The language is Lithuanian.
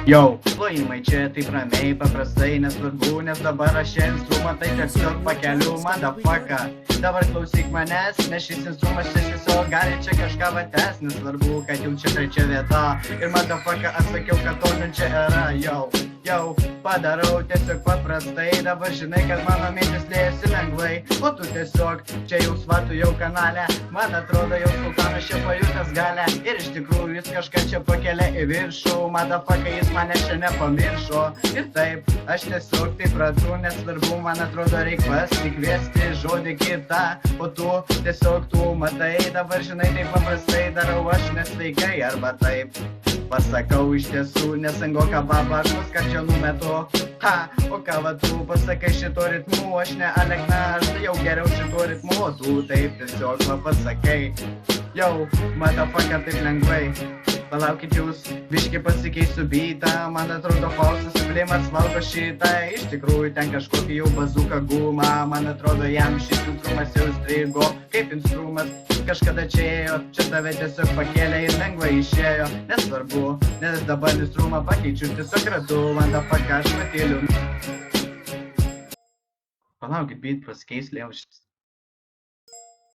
Jau, plojimai čia taip ramiai, paprastai, nesvarbu, nes dabar aš čia instrumentai tiesiog pakeliu, motherfucker. Dabar klausyk manęs, nes šis instrumentas čia tiesiog gali čia kažką vates, nesvarbu, kad jau čia trečia vieta. Ir motherfucker, aš sakiau, kad tolmin čia yra, jau, padarau tiesiog paprastai, dabar žinai, kad mano mintis liejasi lengvai, o tu tiesiog čia jau svartų jau kanale, man atrodo jau sultanas čia pajutęs galę, ir iš tikrųjų jis kažką čia pakelia į viršų, motherfucker, jis mane čia nepamiršo, ir taip, aš tiesiog taip ratu, nesvarbu, man atrodo reik pasikviesti žodį kitą, o tu tiesiog tu matai, dabar žinai, taip paprastai darau aš nesveikai, arba taip pasakau iš tiesų, nesangoka baba, aš nuskardžio numetu, o ką va tu pasakai šito ritmu, aš ne Alekna, aš jau geriau šito ritmu, o tu taip tiesiog va pasakai, jau, motherfucker, taip lengvai. Palaukit jūs, biški pasikeisiu beatą, man atrodo Faustas Sublimas valgo šitą, iš tikrųjų ten kažkokį jau bazuką gumą, man atrodo jam šis instrumas jau strigo, kaip instrumas kažkada čia ėjo, čia tave tiesiog pakėlė ir lengvai išėjo, nesvarbu, nes dabar instrumą pakeičiu, tiesiog ratu, motherfucker, aš patyliu. Palaukit, beat pasikeis, liau šitas.